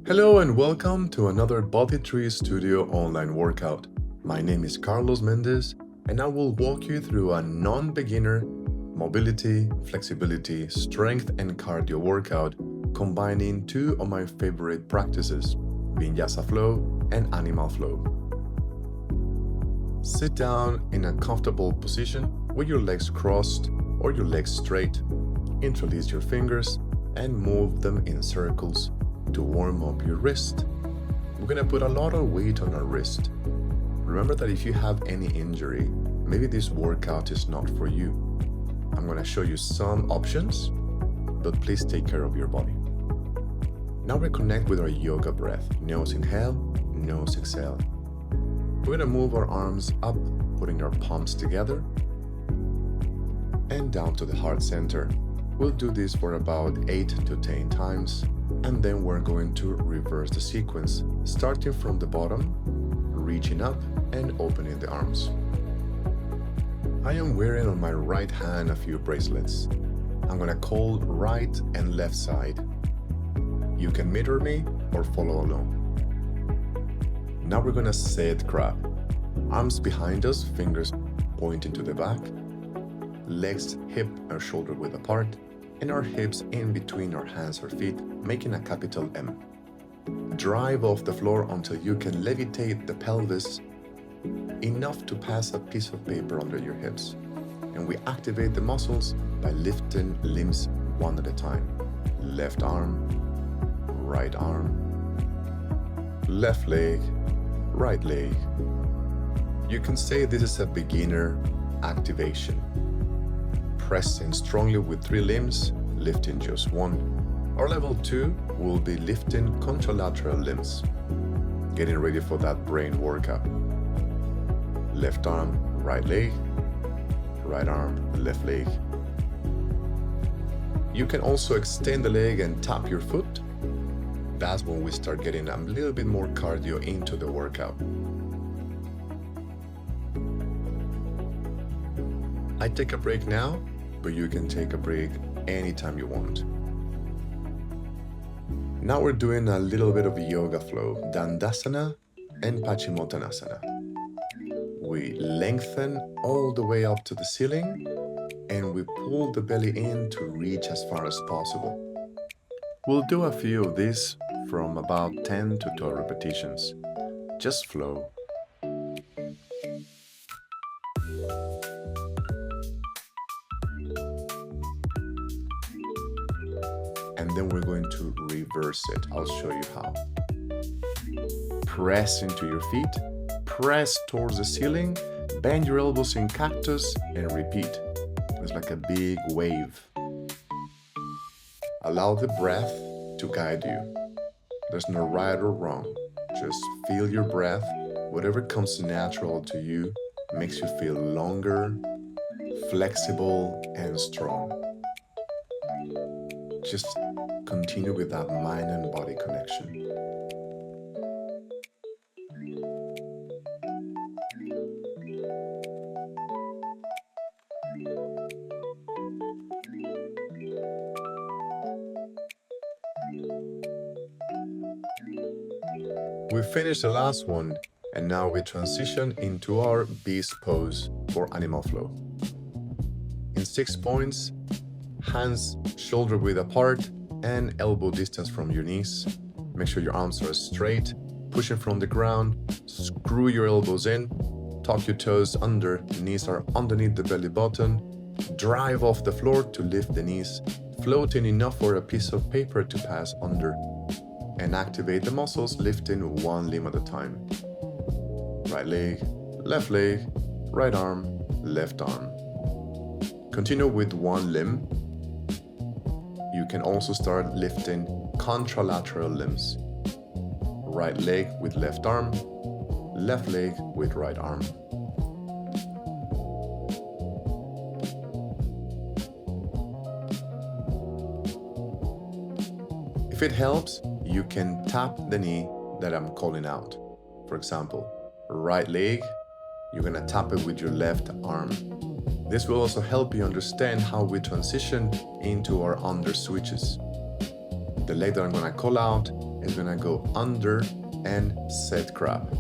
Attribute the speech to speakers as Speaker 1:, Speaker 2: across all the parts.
Speaker 1: Hello and welcome to another Body Tree Studio online workout. My name is Carlos Mendez and I will walk you through a non-beginner mobility, flexibility, strength and cardio workout combining two of my favorite practices, Vinyasa Flow and Animal Flow. Sit down in a comfortable position with your legs crossed or your legs straight. Interlace your fingers and move them in circles to warm up your wrist. We're gonna put a lot of weight on our wrist. Remember that if you have any injury, maybe this workout is not for you. I'm gonna show you some options, but please take care of your body. Now reconnect with our yoga breath. Nose inhale, nose exhale. We're gonna move our arms up, putting our palms together and down to the heart center. We'll do this for about 8 to 10 times, and then we're going to reverse the sequence, starting from the bottom, reaching up and opening the arms. I am wearing on my right hand a few bracelets. I'm gonna call right and left side. You can mirror me or follow along. Now we're gonna sit crab. Arms behind us, fingers pointing to the back, legs hip and shoulder width apart, and our hips in between our hands or feet, making a capital M. Drive off the floor until you can levitate the pelvis enough to pass a piece of paper under your hips. And we activate the muscles by lifting limbs one at a time. Left arm, right arm, left leg, right leg. You can say this is a beginner activation. Pressing strongly with 3 limbs, lifting just 1. Our level 2 will be lifting contralateral limbs. Getting ready for that brain workout. Left arm, right leg, right arm, left leg. You can also extend the leg and tap your foot. That's when we start getting a little bit more cardio into the workout. I take a break now, but you can take a break anytime you want. Now we're doing a little bit of yoga flow, Dandasana and Paschimottanasana. We lengthen all the way up to the ceiling and we pull the belly in to reach as far as possible. We'll do a few of these from about 10 to 12 repetitions. Just flow. And then we're going to reverse it. I'll show you how. Press into your feet, press towards the ceiling, bend your elbows in cactus and repeat. It's like a big wave. Allow the breath to guide you. There's no right or wrong. Just feel your breath. Whatever comes natural to you makes you feel longer, flexible and strong. Just continue with that mind and body connection. We finished the last one and now we transition into our beast pose for Animal Flow. In 6 points, hands shoulder width apart and elbow distance from your knees. Make sure your arms are straight, pushing from the ground, screw your elbows in, tuck your toes under, knees are underneath the belly button, drive off the floor to lift the knees, floating enough for a piece of paper to pass under, and activate the muscles lifting 1 limb at a time. Right leg, right arm, left arm. Continue with 1 limb. You can also start lifting contralateral limbs. Right leg with left arm, left leg with right arm. If it helps, you can tap the knee that I'm calling out. For example, right leg, you're gonna tap it with your left arm. This will also help you understand how we transition into our under switches. The leg that I'm gonna call out is gonna go under and set crab.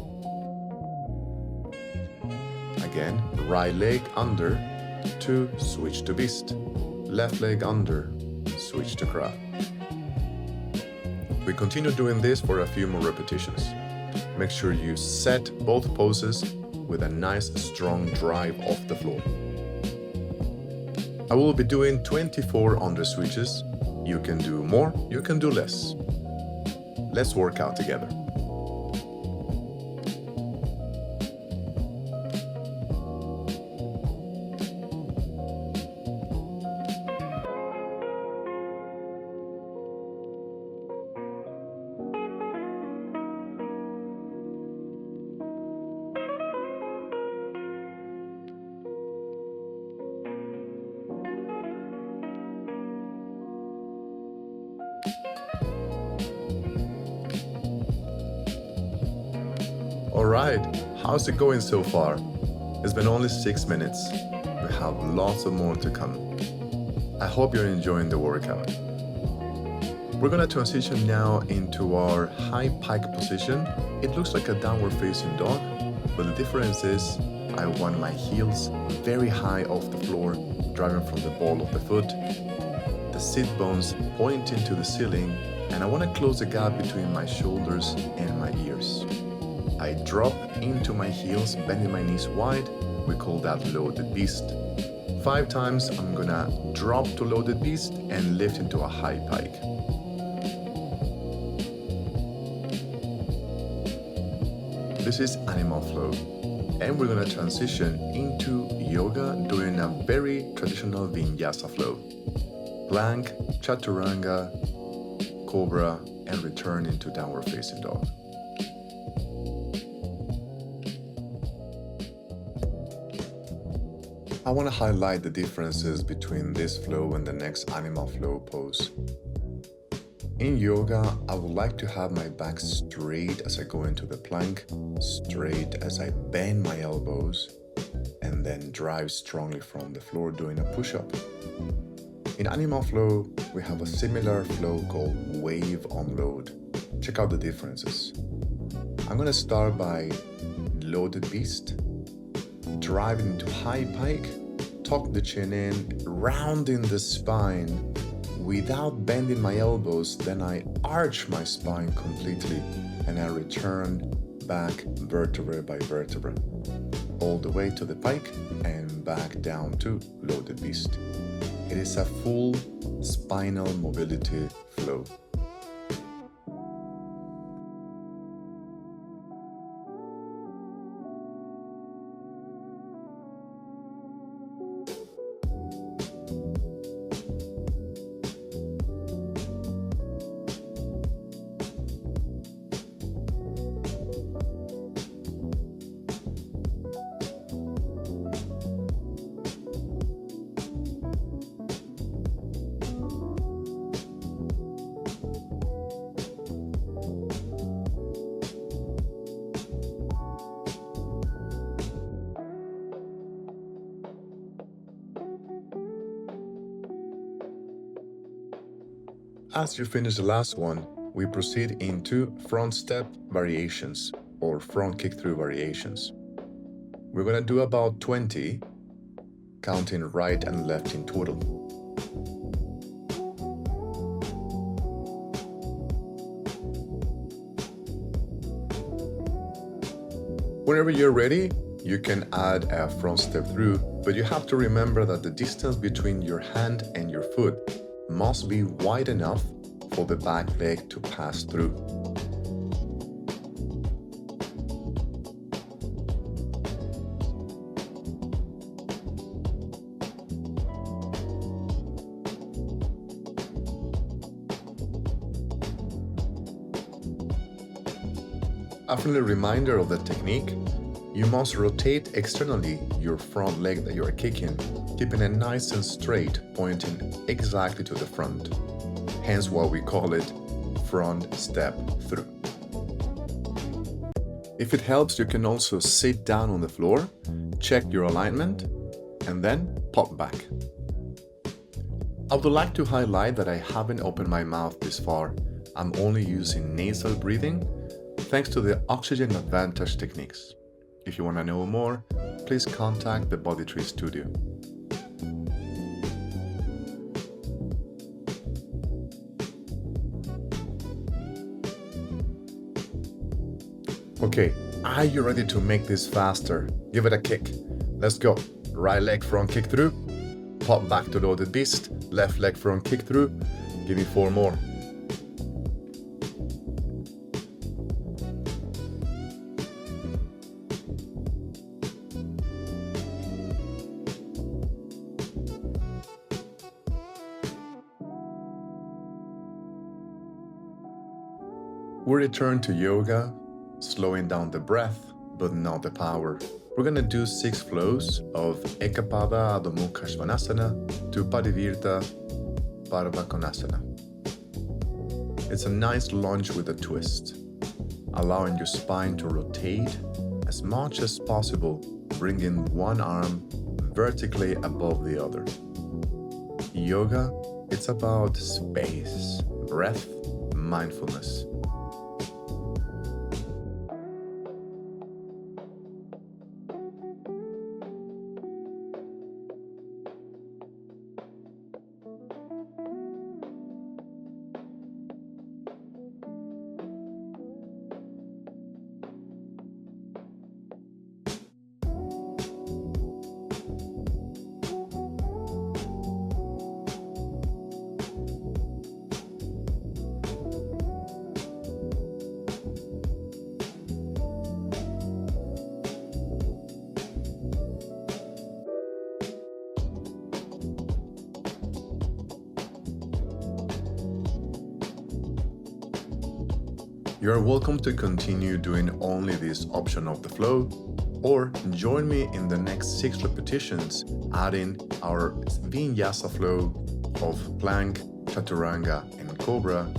Speaker 1: Again, right leg under to switch to beast. Left leg under, switch to crab. We continue doing this for a few more repetitions. Make sure you set both poses with a nice strong drive off the floor. I will be doing 24 under switches. You can do more, you can do less. Let's work out together. Alright, how's it going so far? It's been only 6 minutes. We have lots of more to come. I hope you're enjoying the workout. We're gonna transition now into our high pike position. It looks like a downward facing dog, but the difference is I want my heels very high off the floor, driving from the ball of the foot, the sit bones pointing to the ceiling, and I want to close the gap between my shoulders and my ears. I drop into my heels, bending my knees wide. We call that loaded beast. 5 times I'm gonna drop to loaded beast and lift into a high pike. This is animal flow, and we're gonna transition into yoga doing a very traditional vinyasa flow. Plank, chaturanga, cobra, and return into downward facing dog. I want to highlight the differences between this flow and the next animal flow pose. In yoga, I would like to have my back straight as I go into the plank, straight as I bend my elbows, and then drive strongly from the floor doing a push-up. In animal flow, we have a similar flow called wave unload. Check out the differences. I'm going to start by loaded beast, drive into high pike, tuck the chin in, rounding the spine without bending my elbows. Then I arch my spine completely and I return back vertebra by vertebra, all the way to the pike and back down to loaded beast. It is a full spinal mobility flow. As you finish the last one, we proceed into front step variations or front kick through variations. We're going to do about 20, counting right and left in total. Whenever you're ready, you can add a front step through, but you have to remember that the distance between your hand and your foot must be wide enough for the back leg to pass through. A friendly reminder of the technique: you must rotate externally your front leg that you are kicking, keeping it nice and straight, pointing exactly to the front. Hence why we call it front step through. If it helps, you can also sit down on the floor, check your alignment, and then pop back. I would like to highlight that I haven't opened my mouth this far. I'm only using nasal breathing thanks to the oxygen advantage techniques. If you want to know more, please contact the Body Tree Studio. Okay, are you ready to make this faster? Give it a kick. Let's go. Right leg front kick through. Pop back to loaded beast. Left leg front kick through. Give me 4 more. We return to yoga, slowing down the breath, but not the power. We're gonna do 6 flows of Ekapada Adho Mukha Svanasana to Parivirta Parva Konasana. It's a nice lunge with a twist, allowing your spine to rotate as much as possible, bringing one arm vertically above the other. Yoga, it's about space, breath, mindfulness. You are welcome to continue doing only this option of the flow, or join me in the next 6 repetitions, adding our Vinyasa flow of plank, chaturanga, and cobra,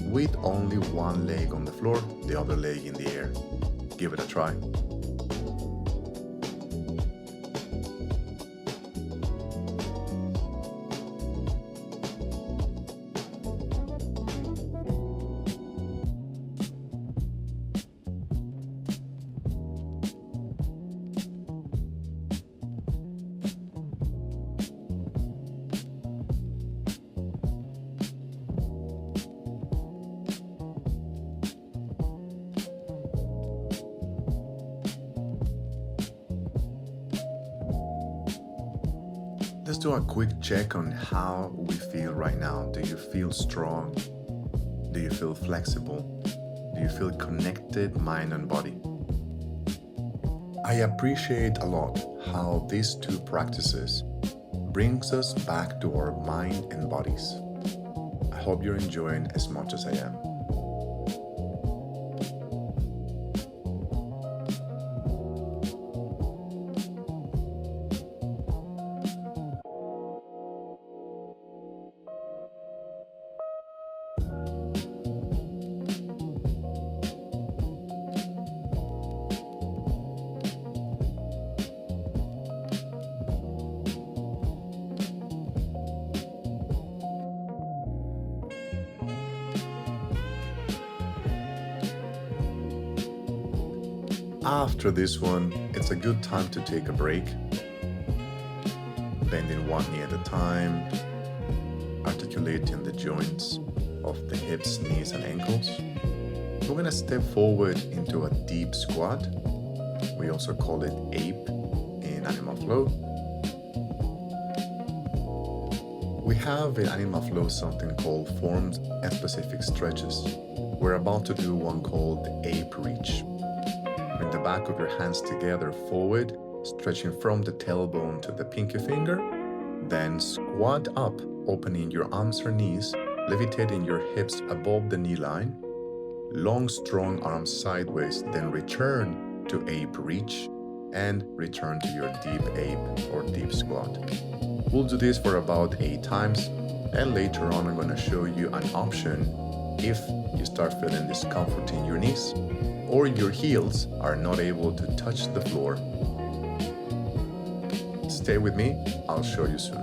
Speaker 1: with only one leg on the floor, the other leg in the air. Give it a try. Let's do a quick check on how we feel right now. Do you feel strong? Do you feel flexible? Do you feel connected, mind and body? I appreciate a lot how these 2 practices brings us back to our mind and bodies. I hope you're enjoying as much as I am. After this one, it's a good time to take a break. Bending one knee at a time, articulating the joints of the hips, knees, and ankles. We're gonna step forward into a deep squat. We also call it ape in Animal Flow. We have in Animal Flow something called formed and specific stretches. We're about to do one called ape reach. Bring the back of your hands together forward, stretching from the tailbone to the pinky finger. Then squat up, opening your arms or knees, levitating your hips above the knee line. Long, strong arms sideways, then return to ape reach and return to your deep ape or deep squat. We'll do this for about 8 times, and later on I'm going to show you an option if you start feeling discomfort in your knees or your heels are not able to touch the floor. Stay with me, I'll show you soon.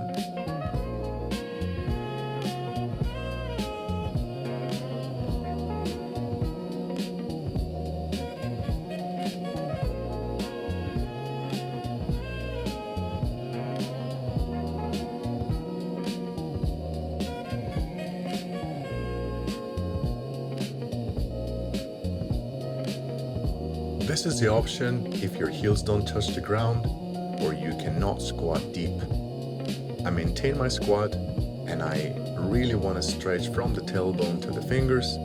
Speaker 1: This is the option if your heels don't touch the ground or you cannot squat deep. I maintain my squat and I really want to stretch from the tailbone to the fingers,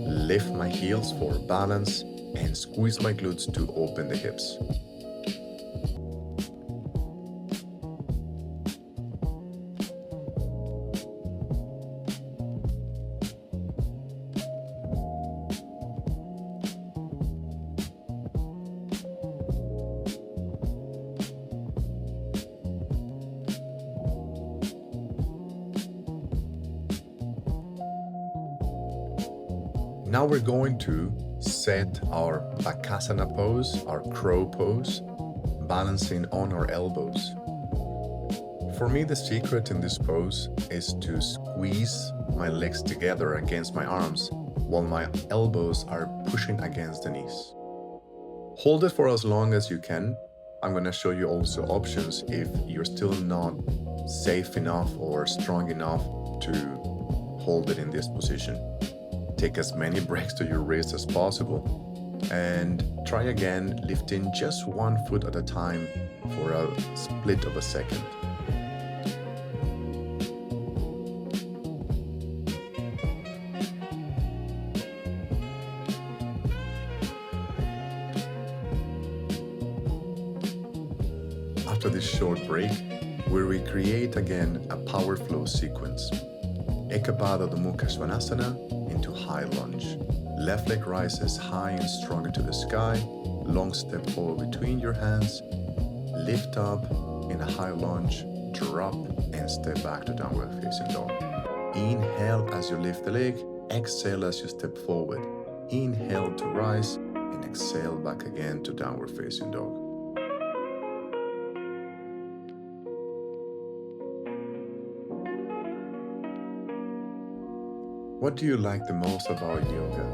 Speaker 1: lift my heels for balance, and squeeze my glutes to open the hips. Now we're going to set our Bakasana pose, our crow pose, balancing on our elbows. For me, the secret in this pose is to squeeze my legs together against my arms while my elbows are pushing against the knees. Hold it for as long as you can. I'm going to show you also options if you're still not safe enough or strong enough to hold it in this position. Take as many breaks to your wrist as possible and try again, lifting just one foot at a time for a split of a second. After this short break, we recreate again a power flow sequence. Ekapada Adho Mukha Svanasana into high lunge. Left leg rises high and stronger to the sky. Long step forward between your hands. Lift up in a high lunge. Drop and step back to downward facing dog. Inhale as you lift the leg. Exhale as you step forward. Inhale to rise and exhale back again to downward facing dog. What do you like the most about yoga?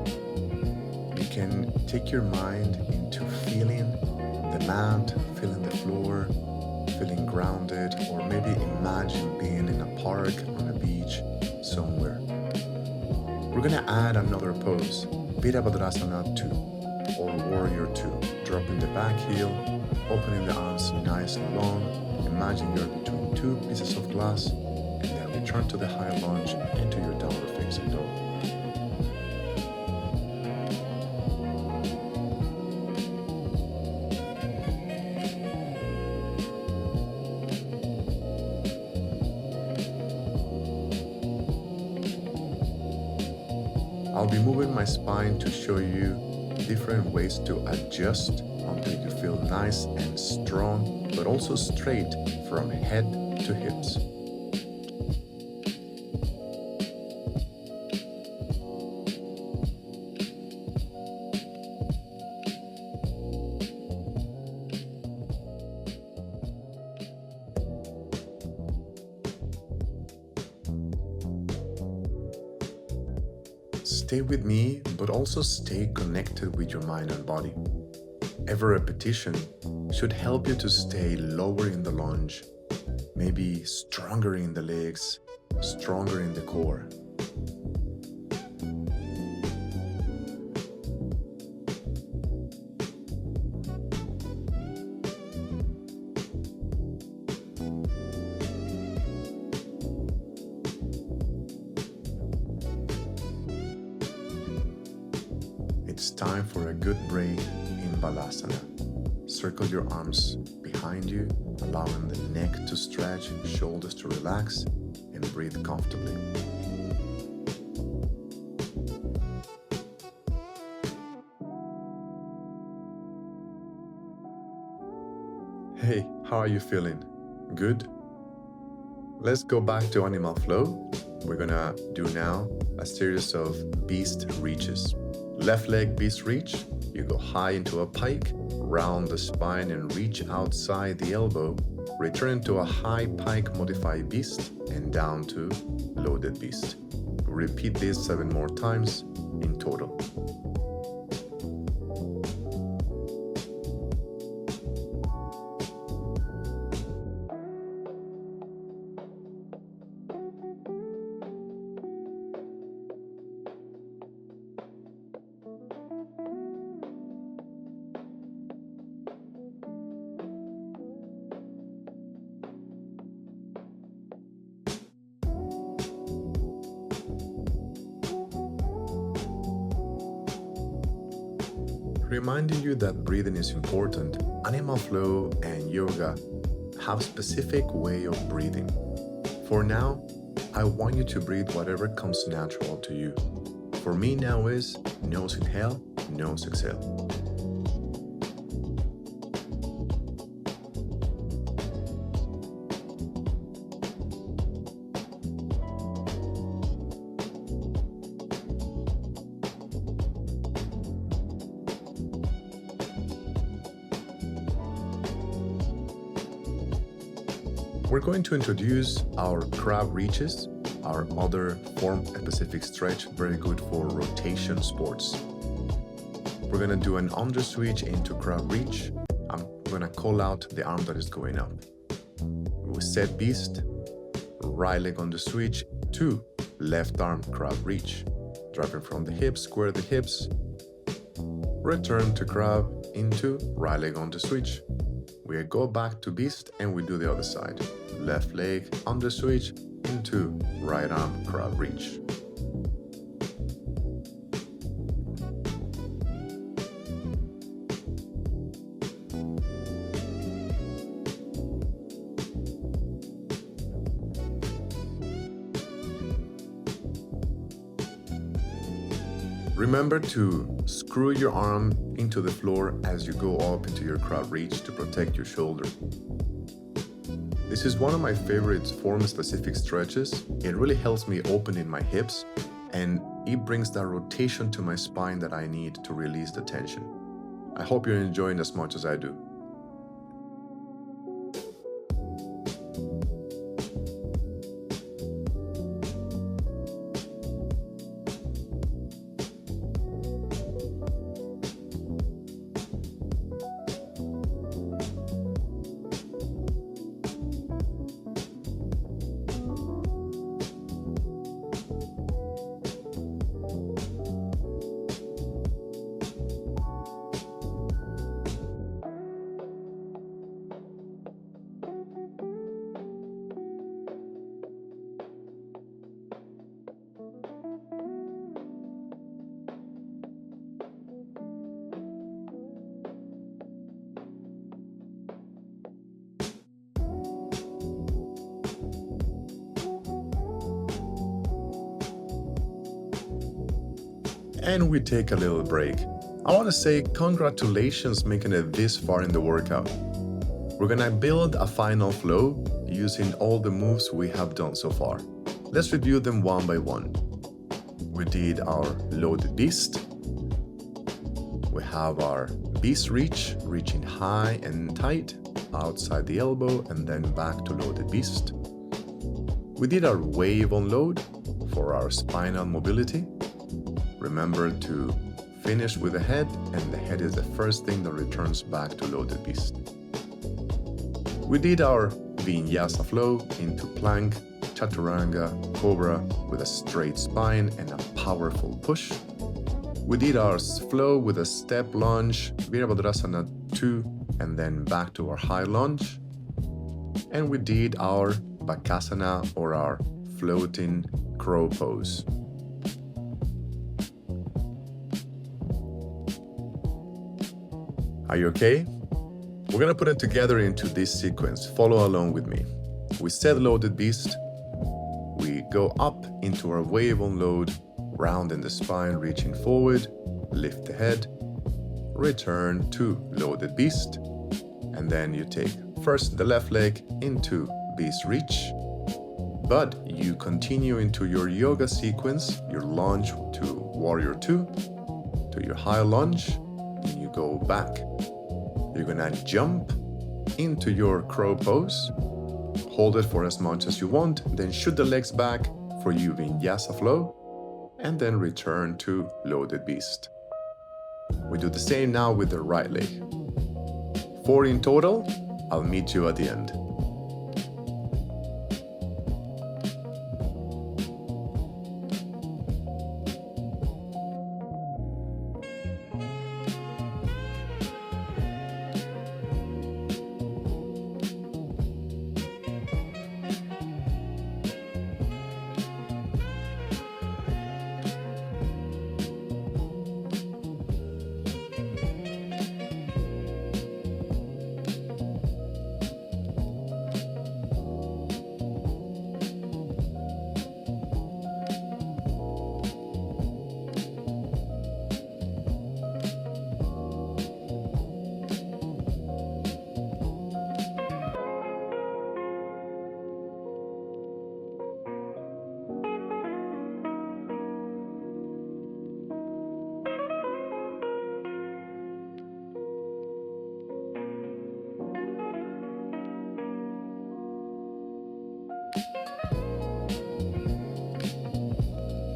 Speaker 1: You can take your mind into feeling the mat, feeling the floor, feeling grounded, or maybe imagine being in a park, on a beach, somewhere. We're gonna add another pose, Virabhadrasana 2 or Warrior 2, dropping the back heel, opening the arms nice and long. Imagine you're between two pieces of glass, and then return to the high lunge into your downward facing dog. I'll be moving my spine to show you different ways to adjust until you feel nice and strong, but also straight from head to hips. Stay with me, but also stay connected with your mind and body. Every repetition should help you to stay lower in the lunge, maybe stronger in the legs, stronger in the core. It's time for a good break in Balasana. Circle your arms behind you, allowing the neck to stretch, shoulders to relax, and breathe comfortably. Hey, how are you feeling? Good? Let's go back to animal flow. We're gonna do now a series of beast reaches. Left leg beast reach, you go high into a pike, round the spine and reach outside the elbow, return to a high pike modified beast and down to loaded beast. Repeat this 7 more times in total. Reminding you that breathing is important, Animal Flow and yoga have specific way of breathing. For now, I want you to breathe whatever comes natural to you. For me now is nose inhale, nose exhale. We're going to introduce our crab reaches, our other form-specific stretch, very good for rotation sports. We're gonna do an under switch into crab reach. I'm gonna call out the arm that is going up. We set beast, right leg on the switch to left arm crab reach. Driving from the hips, square the hips. Return to crab into right leg on the switch. We go back to beast and we do the other side. Left leg on the switch into right arm crab reach. Remember to screw your arm into the floor as you go up into your crab reach to protect your shoulder. This is one of my favorite form-specific stretches. It really helps me open in my hips and it brings that rotation to my spine that I need to release the tension. I hope you're enjoying as much as I do. And we take a little break. I want to say congratulations making it this far in the workout. We're gonna build a final flow using all the moves we have done so far. Let's review them one by one. We did our loaded beast. We have our beast reach, reaching high and tight outside the elbow and then back to loaded beast. We did our wave on load for our spinal mobility. Remember to finish with the head, and the head is the first thing that returns back to loaded beast. We did our Vinyasa flow into plank, chaturanga, cobra with a straight spine and a powerful push. We did our flow with a step lunge, Virabhadrasana 2, and then back to our high lunge. And we did our Bakasana or our floating crow pose. Are you okay? We're gonna put it together into this sequence. Follow along with me. We set loaded beast. We go up into our wave on load, round in the spine, reaching forward, lift the head, return to loaded beast. And then you take first the left leg into beast reach, but you continue into your yoga sequence, your lunge to warrior 2, to your high lunge, and you go back. You're gonna jump into your crow pose, hold it for as much as you want, then shoot the legs back for your Vinyasa flow, and then return to loaded beast. We do the same now with the right leg. 4 in total. I'll meet you at the end.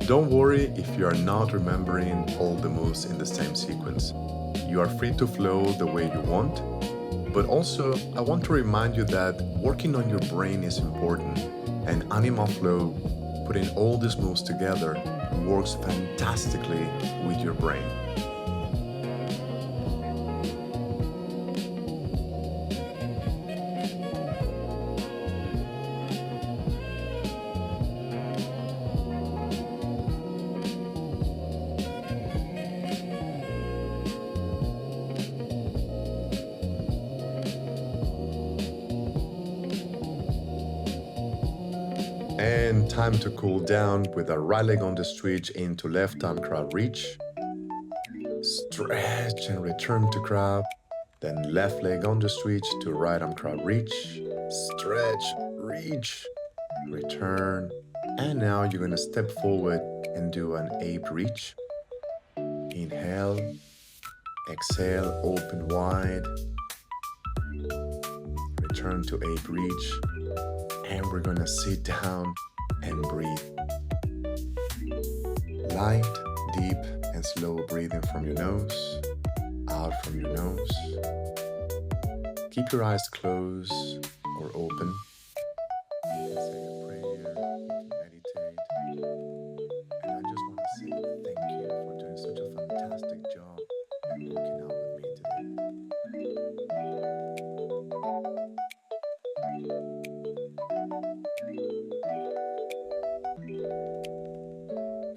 Speaker 1: Don't worry if you are not remembering all the moves in the same sequence. You are free to flow the way you want, but also I want to remind you that working on your brain is important, and Anima Flow, putting all these moves together, works fantastically with your brain. And time to cool down with a right leg on the switch into left arm crab reach. Stretch and return to crab. Then left leg on the switch to right arm crab reach. Stretch, reach, return. And now you're gonna step forward and do an ape reach. Inhale, exhale, open wide. Return to ape reach. And we're gonna sit down and breathe. Light, deep, and slow breathing from your nose, out from your nose. Keep your eyes closed or open. You can say a prayer, you can meditate. And I just want to say thank you for doing such a fantastic job and working out with me today.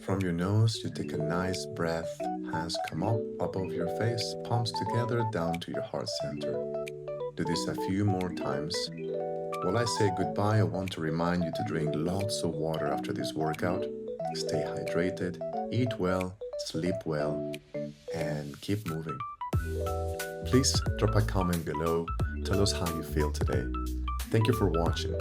Speaker 1: From your nose, you take a nice breath, hands come up above your face, palms together down to your heart center. Do this a few more times. While I say goodbye, I want to remind you to drink lots of water after this workout. Stay hydrated, eat well, sleep well, and keep moving. Please drop a comment below. Tell us how you feel today. Thank you for watching.